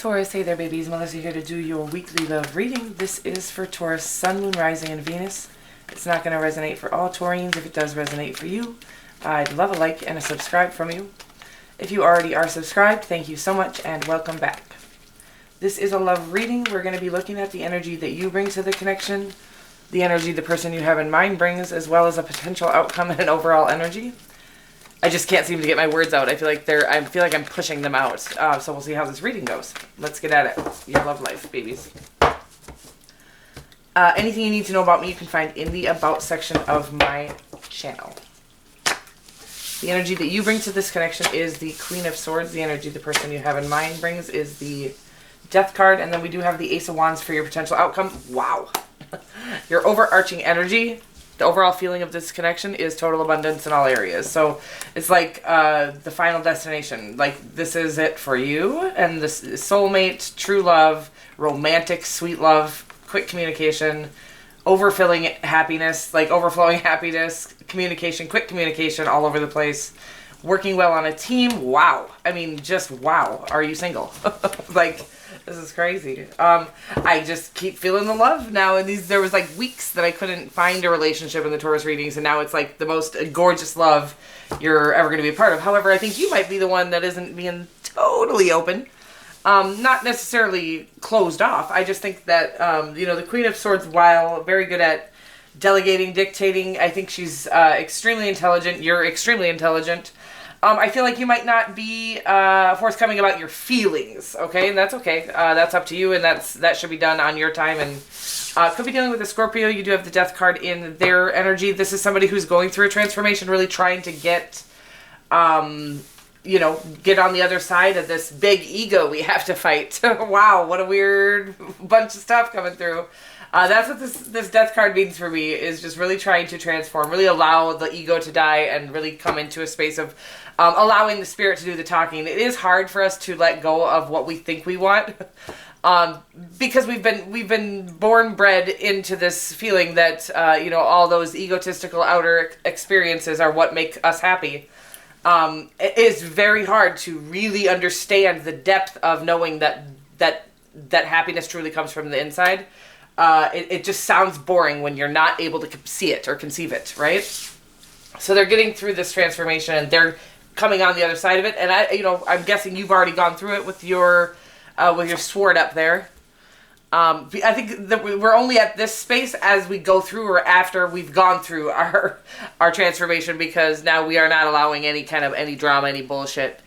Taurus, hey there babies, Melissa here to do your weekly love reading. This is for Taurus, Sun, Moon, Rising, and Venus. It's not going to resonate for all Taurians. If it does resonate for you, I'd love a like and a subscribe from you. If you already are subscribed, thank you so much and welcome back. This is a love reading. We're going to be looking at the energy that you bring to the connection, the energy the person you have in mind brings, as well as a potential outcome and an overall energy. I just can't seem to get my words out. I feel like I'm pushing them out. So we'll see how this reading goes. Let's get at it. Your love life, babies. Anything you need to know about me, you can find in the About section of my channel. The energy that you bring to this connection is the Queen of Swords. The energy the person you have in mind brings is the Death card. And then we do have the Ace of Wands for your potential outcome. Wow. Your overarching energy, the overall feeling of this connection is total abundance in all areas. So it's like the final destination. Like, this is it for you. And this soulmate, true love, romantic, sweet love, quick communication, overfilling happiness, like overflowing happiness, communication, quick communication all over the place. Working well on a team. Wow. I mean, just wow. Are you single? Like, this is crazy. I just keep feeling the love now. And there was like weeks that I couldn't find a relationship in the Taurus readings. And now it's like the most gorgeous love you're ever going to be a part of. However, I think you might be the one that isn't being totally open. Not necessarily closed off. I just think that, the Queen of Swords, while very good at delegating, dictating, I think she's extremely intelligent. You're extremely intelligent. I feel like you might not be forthcoming about your feelings, okay? And that's okay. That's up to you, and that should be done on your time. And could be dealing with a Scorpio. You do have the Death card in their energy. This is somebody who's going through a transformation, really trying to get, get on the other side of this big ego we have to fight. Wow, what a weird bunch of stuff coming through. That's what this Death card means for me, is just really trying to transform, really allow the ego to die and really come into a space of allowing the spirit to do the talking. It is hard for us to let go of what we think we want because we've been bred into this feeling that, all those egotistical outer experiences are what make us happy. It is very hard to really understand the depth of knowing that happiness truly comes from the inside. It just sounds boring when you're not able to see it or conceive it, right? So they're getting through this transformation and they're coming on the other side of it. And I'm guessing you've already gone through it with your sword up there. I think that we're only at this space as we go through or after we've gone through our transformation, because now we are not allowing any drama, any bullshit.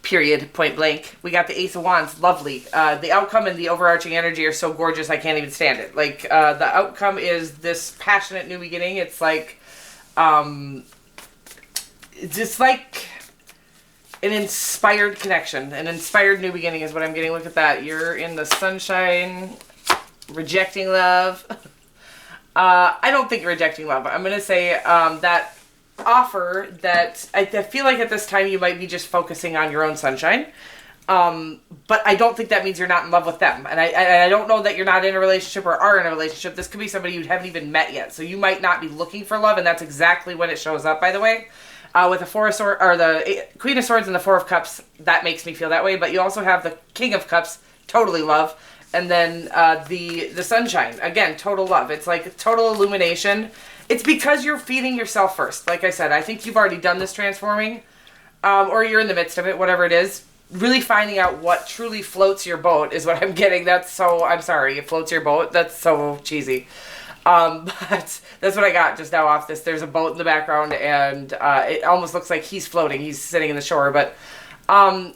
Period. Point blank. We got the Ace of Wands. Lovely. The outcome and the overarching energy are so gorgeous I can't even stand it. Like, the outcome is this passionate new beginning. It's like, just like an inspired connection. An inspired new beginning is what I'm getting. Look at that. You're in the sunshine, rejecting love. I don't think you're rejecting love. I'm going to say that offer that I feel like at this time you might be just focusing on your own sunshine. But I don't think that means you're not in love with them. And I don't know that you're not in a relationship or are in a relationship. This could be somebody you haven't even met yet. So you might not be looking for love, and that's exactly when it shows up, by the way. With the Four of Swords, or the Queen of Swords and the Four of Cups, that makes me feel that way. But you also have the King of Cups, totally love. And then the Sunshine, again, total love. It's like total illumination. It's because you're feeding yourself first. Like I said, I think you've already done this transforming, or you're in the midst of it, whatever it is. Really finding out what truly floats your boat is what I'm getting. I'm sorry, it floats your boat. That's so cheesy. But that's what I got just now off this. There's a boat in the background, and it almost looks like he's floating. He's sitting in the shore, but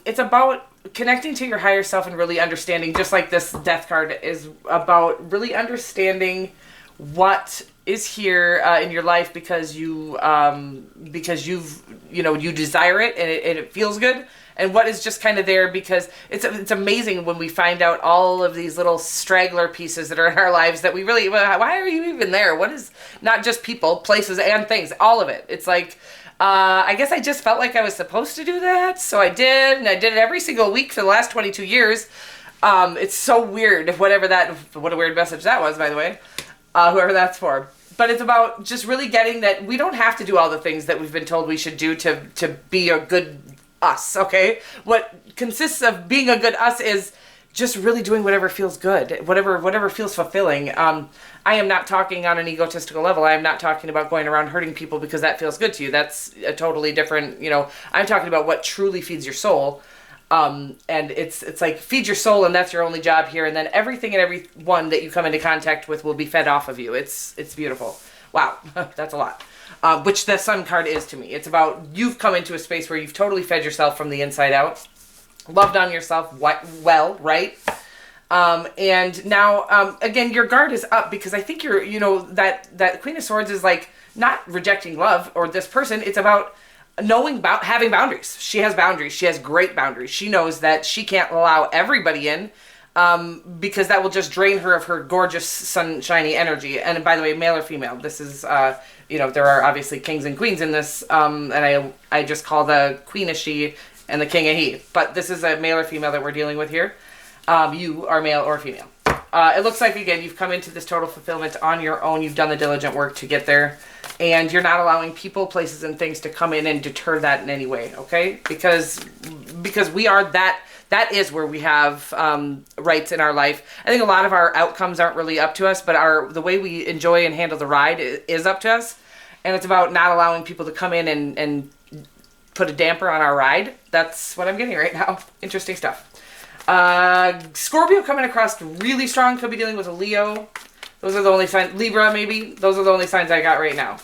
it's about connecting to your higher self and really understanding, just like this Death card is about really understanding what is here in your life because you desire it and it feels good, and what is just kind of there because it's amazing when we find out all of these little straggler pieces that are in our lives that we really, why are you even there? What is, not just people, places, and things, all of it. It's like, I guess I just felt like I was supposed to do that, so I did, and I did it every single week for the last 22 years. It's so weird, what a weird message that was, by the way, whoever that's for. But it's about just really getting that we don't have to do all the things that we've been told we should do to be a good us, okay? What consists of being a good us is just really doing whatever feels good, whatever feels fulfilling. I am not talking on an egotistical level. I am not talking about going around hurting people because that feels good to you. That's a totally different, I'm talking about what truly feeds your soul. And it's like feed your soul, and that's your only job here. And then everything and everyone that you come into contact with will be fed off of you. It's beautiful. Wow, that's a lot. Which the Sun card is to me. It's about you've come into a space where you've totally fed yourself from the inside out, loved on yourself well, right? And now, again, your guard is up because I think you're, that Queen of Swords is like not rejecting love or this person. It's about knowing about having boundaries. She has boundaries. She has great boundaries. She knows that she can't allow everybody in, because that will just drain her of her gorgeous sunshiny energy. And by the way, male or female, this is, there are obviously kings and queens in this, and I just call the queen a she and the king a he. But this is a male or female that we're dealing with here. You are male or female. It looks like, again, you've come into this total fulfillment on your own. You've done the diligent work to get there. And you're not allowing people, places, and things to come in and deter that in any way, okay? Because we are that is where we have rights in our life. I think a lot of our outcomes aren't really up to us, but the way we enjoy and handle the ride is up to us. And it's about not allowing people to come in and put a damper on our ride. That's what I'm getting right now. Interesting stuff. Scorpio coming across really strong. Could be dealing with a Leo. Those are the only signs. Libra, maybe. Those are the only signs I got right now.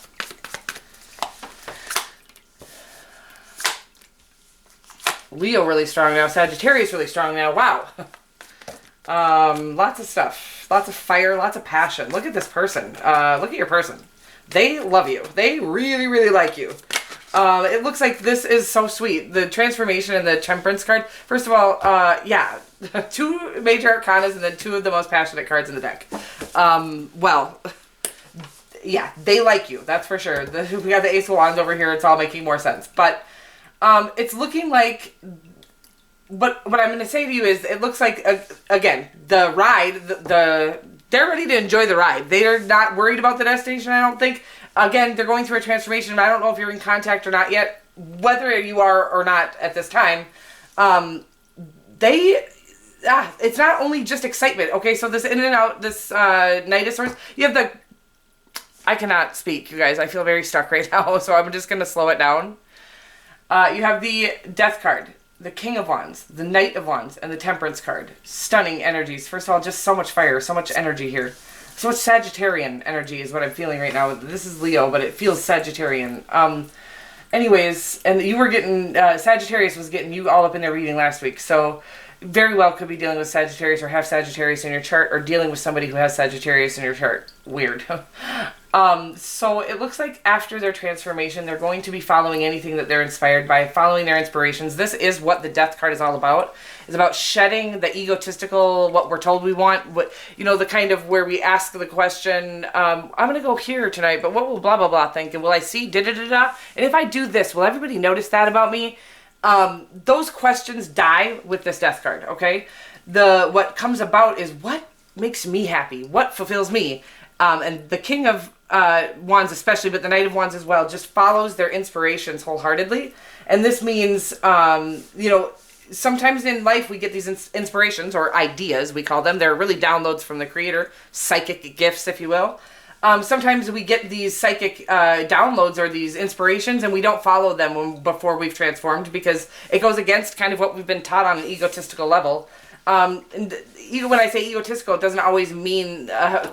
Leo really strong now. Sagittarius really strong now. Wow. Lots of stuff. Lots of fire. Lots of passion. Look at this person. Look at your person. They love you. They really, really like you. It looks like this is so sweet. The transformation and the temperance card. First of all, yeah. 2 major arcanas and then 2 of the most passionate cards in the deck. Well, yeah, they like you. That's for sure. We got the Ace of Wands over here. It's all making more sense. But it's looking like, what I'm going to say to you is, it looks like, again, the ride, they're ready to enjoy the ride. They're not worried about the destination, I don't think. Again, they're going through a transformation. I don't know if you're in contact or not yet, whether you are or not at this time. It's not only just excitement. Okay, so this in and out, this Knight of Swords, you have I cannot speak, you guys. I feel very stuck right now, so I'm just going to slow it down. You have the Death card, the King of Wands, the Knight of Wands, and the Temperance card. Stunning energies. First of all, just so much fire, so much energy here. So much Sagittarian energy is what I'm feeling right now. This is Leo, but it feels Sagittarian. Anyways, and you were getting, Sagittarius was getting you all up in their reading last week. So very well could be dealing with Sagittarius or have Sagittarius in your chart, or dealing with somebody who has Sagittarius in your chart. Weird. So it looks like after their transformation, they're going to be following anything that they're inspired by, following their inspirations. This is what the Death card is all about. It's about shedding the egotistical, what we're told we want, the kind of where we ask the question, I'm going to go here tonight, but what will blah, blah, blah think? And will I see da-da-da-da? And if I do this, will everybody notice that about me? Those questions die with this Death card, okay? What comes about is what makes me happy, what fulfills me. And the King of Wands especially, but the Knight of Wands as well, just follows their inspirations wholeheartedly. And this means, sometimes in life we get these inspirations or ideas, we call them. They're really downloads from the creator, psychic gifts, if you will. Sometimes we get these psychic downloads or these inspirations and we don't follow them before we've transformed, because it goes against kind of what we've been taught on an egotistical level. And even when I say egotistical, it doesn't always mean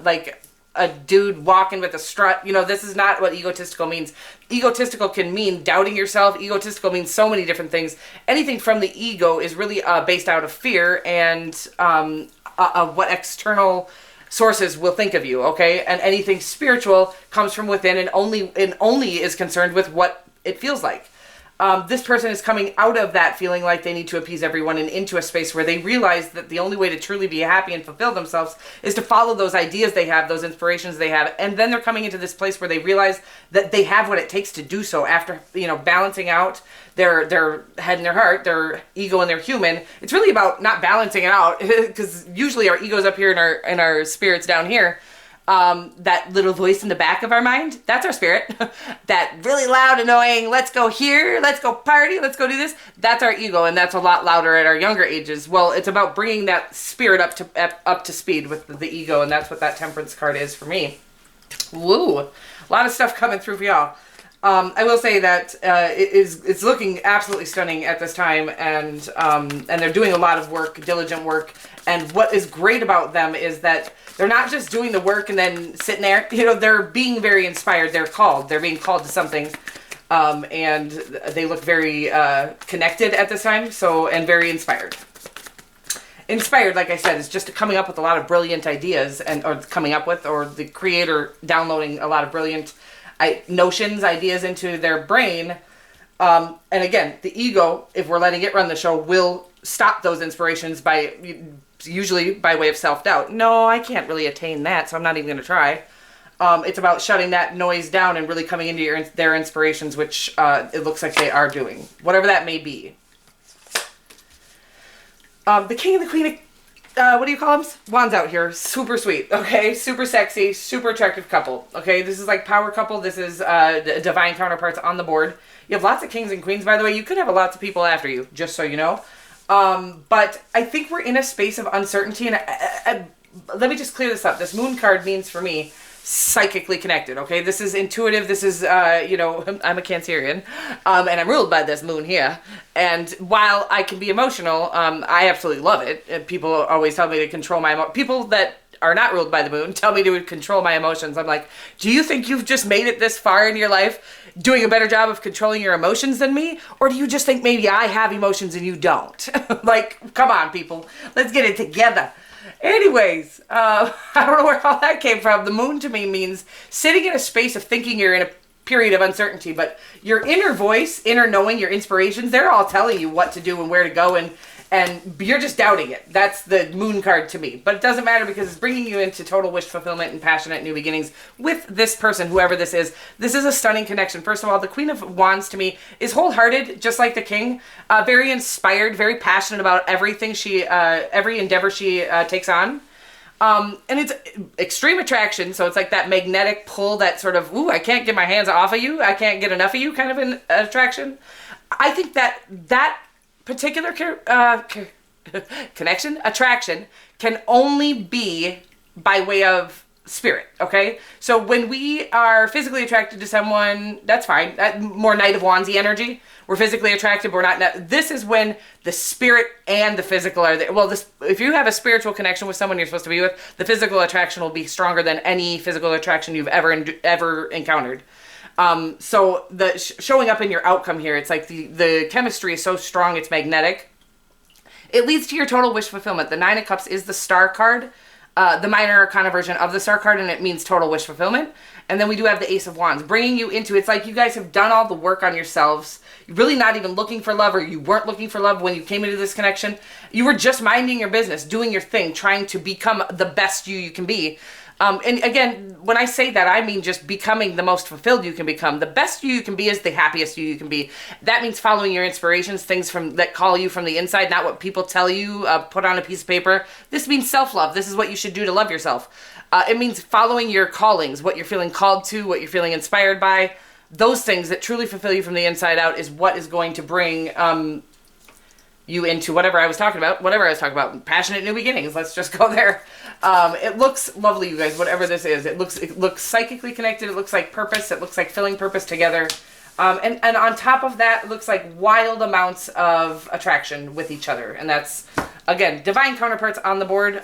like a dude walking with a strut. This is not what egotistical means. Egotistical can mean doubting yourself. Egotistical means so many different things. Anything from the ego is really based out of fear and of what external sources will think of you, okay? And anything spiritual comes from within and only is concerned with what it feels like. This person is coming out of that feeling like they need to appease everyone and into a space where they realize that the only way to truly be happy and fulfill themselves is to follow those ideas they have, those inspirations they have. And then they're coming into this place where they realize that they have what it takes to do so after, balancing out their head and their heart, their ego and their human. It's really about not balancing it out, because usually our ego's up here and our spirits down here. that little voice in the back of our mind, that's our spirit. That really loud, annoying, let's go here, let's go party, let's go do this, that's our ego, and that's a lot louder at our younger ages. Well, it's about bringing that spirit up to speed with the ego, and that's what that Temperance card is for me. Woo! A lot of stuff coming through for y'all. I will say that it's looking absolutely stunning at this time, and they're doing a lot of work, diligent work. And what is great about them is that they're not just doing the work and then sitting there. You know, they're being very inspired. They're being called to something, and they look very connected at this time. So, and very inspired. Inspired, like I said, is just coming up with a lot of brilliant ideas, or the creator downloading a lot of brilliant notions, ideas into their brain. And again, the ego, if we're letting it run the show, will stop those inspirations usually by way of self-doubt. No, I can't really attain that, so I'm not even going to try. It's about shutting that noise down and really coming into their inspirations, which it looks like they are doing, whatever that may be. The king and the queen of, what do you call them? Wands out here. Super sweet, okay? Super sexy, super attractive couple, okay? This is like power couple. This is divine counterparts on the board. You have lots of kings and queens, by the way. You could have lots of people after you, just so you know. But I think we're in a space of uncertainty, and let me just clear this up. This moon card means for me psychically connected, okay? This is intuitive. This is, you know, I'm a Cancerian, and I'm ruled by this moon here. And while I can be emotional, I absolutely love it. People always tell me to control my people that are not ruled by the moon tell me to control my emotions. I'm like, do you think you've just made it this far in your life doing a better job of controlling your emotions than me? Or do you just think maybe I have emotions and you don't? Like, come on, people. Let's get it together. Anyways, I don't know where all that came from. The moon to me means sitting in a space of thinking you're in a period of uncertainty, but your inner voice, inner knowing, your inspirations, they're all telling you what to do and where to go, and you're just doubting it. That's the moon card to me. But it doesn't matter, because it's bringing you into total wish fulfillment and passionate new beginnings with this person, whoever this is. This is a stunning connection. First of all, the Queen of Wands to me is wholehearted, just like the King. Very inspired, very passionate about everything every endeavor she takes on. And it's extreme attraction, so it's like that magnetic pull, that sort of, ooh, I can't get my hands off of you, I can't get enough of you kind of an attraction. I think that particular attraction can only be by way of spirit, okay? So when we are physically attracted to someone, that's fine. More Knight of Wandsy energy. We're physically attracted, we're not. This is when the spirit and the physical are there. Well, if you have a spiritual connection with someone you're supposed to be with, the physical attraction will be stronger than any physical attraction you've ever encountered. So the showing up in your outcome here, it's like the chemistry is so strong, it's magnetic. It leads to your total wish fulfillment. The Nine of Cups is the star card, the minor arcana version of the star card, and it means total wish fulfillment. And then we do have the Ace of Wands, bringing you into, it's like you guys have done all the work on yourselves. You're really not even looking for love, or you weren't looking for love when you came into this connection. You were just minding your business, doing your thing, trying to become the best you can be. And again, when I say that, I mean just becoming the most fulfilled you can become. The best you can be is the happiest you can be. That means following your inspirations, things that call you from the inside, not what people tell you, put on a piece of paper. This means self-love. This is what you should do to love yourself. It means following your callings, what you're feeling called to, what you're feeling inspired by. Those things that truly fulfill you from the inside out is what is going to bring you into whatever I was talking about, passionate new beginnings. Let's just go there. It looks lovely, you guys, whatever this is. It looks psychically connected. It looks like purpose. It looks like filling purpose together. And on top of that, it looks like wild amounts of attraction with each other. And that's, again, divine counterparts on the board.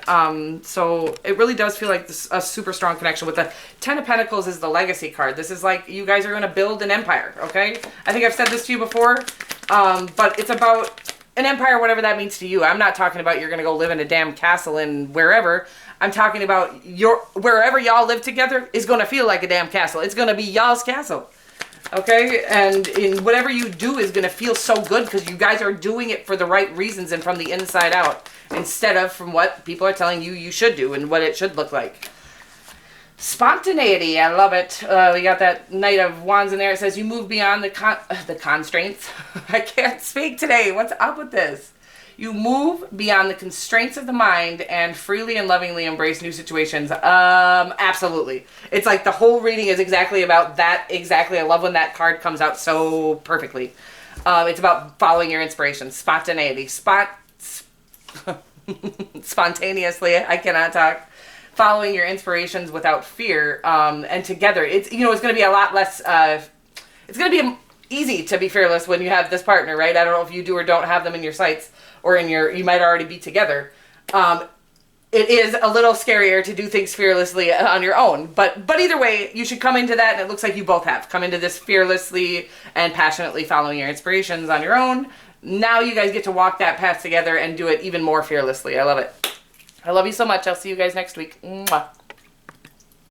So it really does feel like a super strong connection. With the Ten of Pentacles is the legacy card. This is like you guys are going to build an empire, okay? I think I've said this to you before, but it's about an empire, whatever that means to you. I'm not talking about you're going to go live in a damn castle in wherever. I'm talking about wherever y'all live together is going to feel like a damn castle. It's going to be y'all's castle. Okay? And in whatever you do is going to feel so good because you guys are doing it for the right reasons and from the inside out, instead of from what people are telling you you should do and what it should look like. Spontaneity, I love it. We got that Knight of Wands in there. It says you move beyond the constraints. I can't speak today. What's up with this? You move beyond the constraints of the mind and freely and lovingly embrace new situations. Absolutely. It's like the whole reading is exactly about that. Exactly. I love when that card comes out so perfectly. It's about following your inspiration, spontaneity, spontaneously. I cannot talk. Following your inspirations without fear, and together, it's it's going to be a lot less. It's going to be easy to be fearless when you have this partner, right? I don't know if you do or don't have them in your sights, or you might already be together. It is a little scarier to do things fearlessly on your own, but either way, you should come into that, and it looks like you both have come into this fearlessly and passionately following your inspirations on your own. Now you guys get to walk that path together and do it even more fearlessly. I love it. I love you so much. I'll see you guys next week. Mwah.